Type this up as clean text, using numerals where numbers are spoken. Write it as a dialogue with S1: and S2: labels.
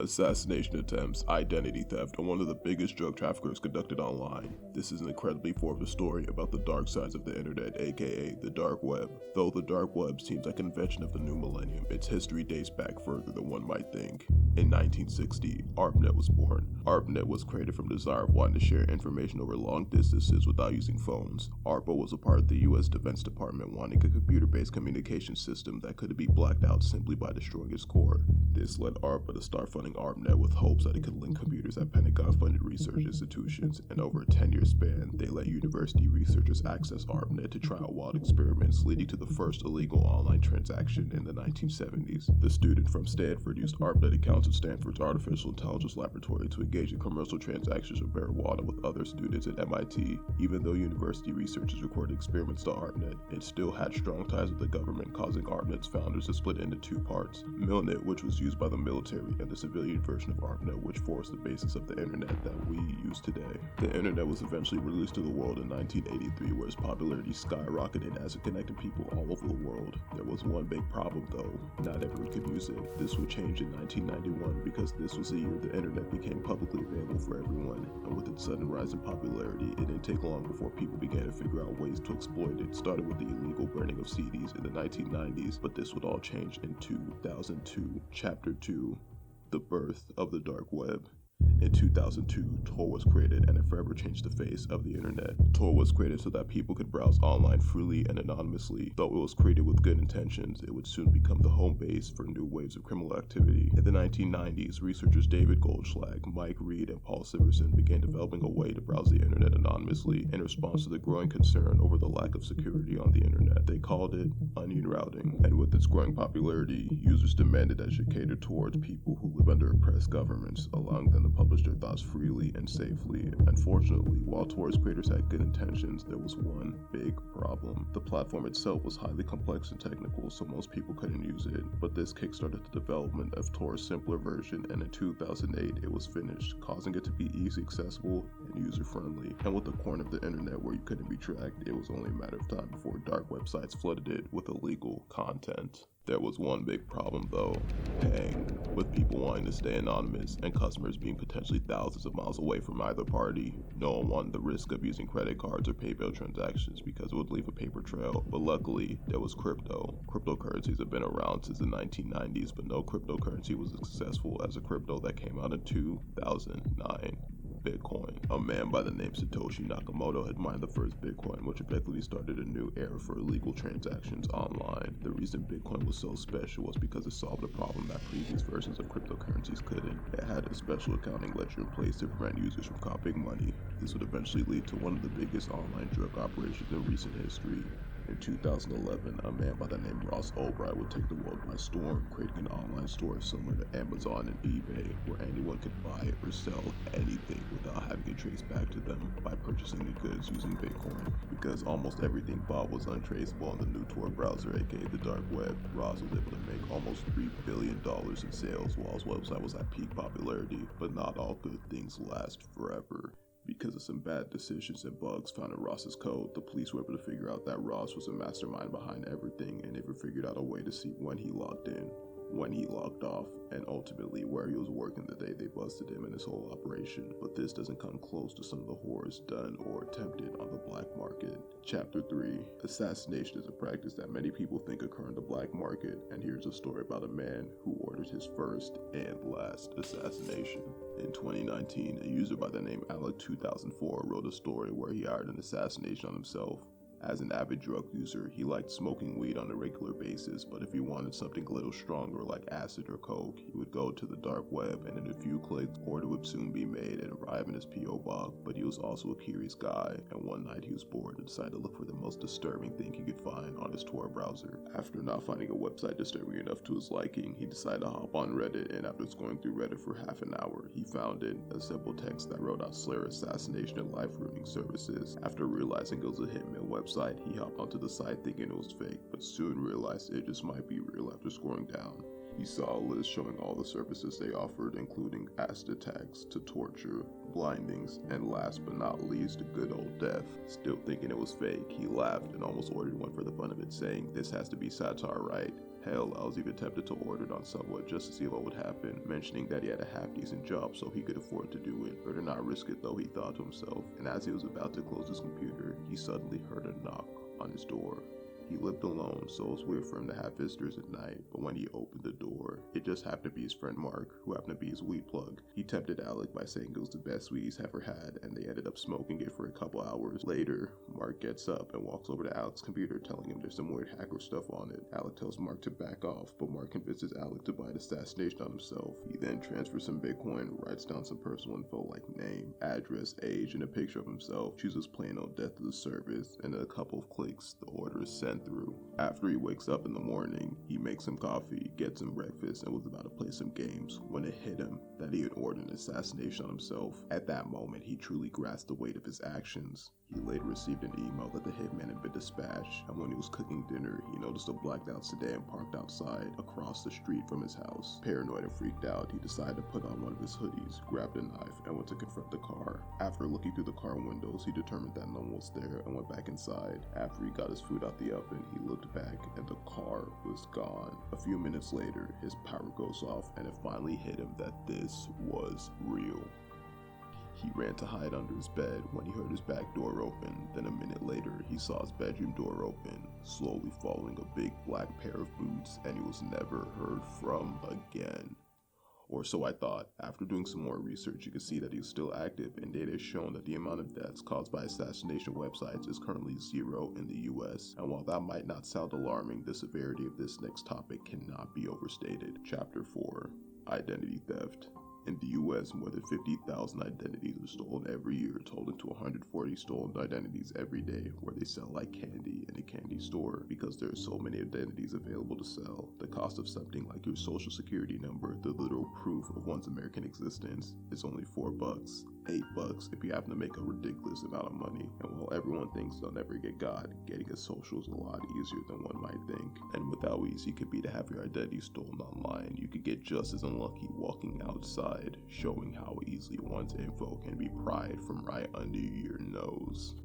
S1: Assassination attempts, identity theft, and one of the biggest drug traffickers conducted online. This is an incredibly informative story about the dark sides of the internet, aka the dark web. Though the dark web seems like an invention of the new millennium, its history dates back further than one might think. In 1960, ARPANET was born. ARPANET was created from the desire of wanting to share information over long distances without using phones. ARPA was a part of the US Defense Department wanting a computer-based communication system that could be blacked out simply by destroying its core. This led ARPA to start funding ARPANET with hopes that it could link computers at Pentagon-funded research institutions, and over a 10-year span, they let university researchers access ARPANET to try out wild experiments, leading to the first illegal online transaction in the 1970s. The student from Stanford used ARPANET accounts at Stanford's Artificial Intelligence Laboratory to engage in commercial transactions of marijuana with other students at MIT. Even though university researchers recorded experiments to ARPANET, it still had strong ties with the government, causing ARPANET's founders to split into two parts: Milnet, which was used by the military, and the civilian version of ARPANET, which forced the basis of the internet that we use today. The internet was eventually released to the world in 1983, where its popularity skyrocketed as it connected people all over the world. There was one big problem though: not everyone could use it. This would change in 1991 because this was the year the internet became publicly available for everyone, and with its sudden rise in popularity, it didn't take long before people began to figure out ways to exploit it. Started with the illegal burning of CDs in the 1990s, but this would all change in 2002. Chapter 2: The Birth of the Dark Web. In 2002, Tor was created, and it forever changed the face of the internet. Tor was created so that people could browse online freely and anonymously. Though it was created with good intentions, it would soon become the home base for new waves of criminal activity. In the 1990s, researchers David Goldschlag, Mike Reed, and Paul Siverson began developing a way to browse the internet anonymously in response to the growing concern over the lack of security on the internet. They called it onion routing, and with its growing popularity, users demanded that it should cater towards people who live under oppressed governments, allowing them to publish their thoughts freely and safely. Unfortunately, while Tor's creators had good intentions, there was one big problem. The platform itself was highly complex and technical, so most people couldn't use it. But this kickstarted the development of Tor's simpler version, and in 2008 it was finished, causing it to be easily accessible and user-friendly. And with the corner of the internet where you couldn't be tracked, it was only a matter of time before dark websites flooded it with illegal content. There was one big problem though: paying. With people wanting to stay anonymous and customers being potentially thousands of miles away from either party, no one wanted the risk of using credit cards or PayPal transactions because it would leave a paper trail. But luckily, there was crypto. Cryptocurrencies have been around since the 1990s, but no cryptocurrency was as successful as a crypto that came out in 2009. Bitcoin. A man by the name Satoshi Nakamoto had mined the first Bitcoin, which effectively started a new era for illegal transactions online. The reason Bitcoin was so special was because it solved a problem that previous versions of cryptocurrencies couldn't. It had a special accounting ledger in place to prevent users from copying money. This would eventually lead to one of the biggest online drug operations in recent history. In 2011, a man by the name Ross Ulbright would take the world by storm, creating an online store similar to Amazon and eBay, where anyone could buy or sell anything without having it traced back to them by purchasing the goods using Bitcoin. Because almost everything bought was untraceable on the new Tor browser, aka the dark web, Ross was able to make almost $3 billion in sales while his website was at peak popularity. But not all good things last forever. Because of some bad decisions and bugs found in Ross's code, the police were able to figure out that Ross was a mastermind behind everything, and even figured out a way to see when he logged in, when he logged off, and ultimately where he was working the day they busted him in his whole operation. But this doesn't come close to some of the horrors done or attempted on the black market. Chapter 3: Assassination is a practice that many people think occur in the black market, and here's a story about a man who ordered his first and last assassination. In 2019, a user by the name Alec2004 wrote a story where he hired an assassination on himself. As an avid drug user, he liked smoking weed on a regular basis, but if he wanted something a little stronger like acid or coke, he would go to the dark web, and in a few clicks, order would soon be made and arrive in his P.O. box. But he was also a curious guy, and one night he was bored and decided to look for the most disturbing thing he could find on his Tor browser. After not finding a website disturbing enough to his liking, he decided to hop on Reddit, and after scrolling through Reddit for half an hour, he found it, a simple text that wrote out Slayer assassination and life-ruining services. After realizing it was a hitman website, he hopped onto the site thinking it was fake, but soon realized it just might be real after scrolling down. He saw a list showing all the services they offered, including acid attacks to torture, blindings, and last but not least, a good old death. Still thinking it was fake, he laughed and almost ordered one for the fun of it, saying, "This has to be satire, right?" Hell, I was even tempted to order it on Subway just to see what would happen, mentioning that he had a half-decent job so he could afford to do it. Better not risk it though, he thought to himself, and as he was about to close his computer, he suddenly heard a knock on his door. He lived alone, so it was weird for him to have visitors at night, but when he opened the door, it just happened to be his friend Mark, who happened to be his weed plug. He tempted Alec by saying it was the best weed he's ever had, and they ended up smoking it for a couple hours. Later, Mark gets up and walks over to Alec's computer, telling him there's some weird hacker stuff on it. Alec tells Mark to back off, but Mark convinces Alec to buy an assassination on himself. He then transfers some Bitcoin, writes down some personal info like name, address, age, and a picture of himself, chooses plain old death of the service, and in a couple of clicks, the order is sent through. After he wakes up in the morning, he makes some coffee, gets some breakfast, and was about to play some games when it hit him that he had ordered an assassination on himself. At that moment, he truly grasped the weight of his actions. He later received an email that the hitman had been dispatched, and when he was cooking dinner, he noticed a blacked out sedan parked outside across the street from his house. Paranoid and freaked out, he decided to put on one of his hoodies, grabbed a knife, and went to confront the car. After looking through the car windows, he determined that no one was there and went back inside. After he got his food out the oven, he looked back and the car was gone. A few minutes later, his power goes off and it finally hit him that this was real. He ran to hide under his bed when he heard his back door open. Then a minute later, he saw his bedroom door open, slowly following a big black pair of boots, and he was never heard from again. Or so I thought. After doing some more research, you can see that he is still active, and data has shown that the amount of deaths caused by assassination websites is currently 0 in the US. And while that might not sound alarming, the severity of this next topic cannot be overstated. Chapter 4. Identity Theft. In the US, more than 50,000 identities are stolen every year, totaling to 140 stolen identities every day, where they sell like candy in a candy store. Because there are so many identities available to sell, the cost of something like your social security number, the literal proof of one's American existence, is only $4. $8 if you happen to make a ridiculous amount of money. And while everyone thinks they'll never get got, getting a social is a lot easier than one might think. And with how easy it could be to have your identity stolen online, you could get just as unlucky walking outside, showing how easily one's info can be pried from right under your nose.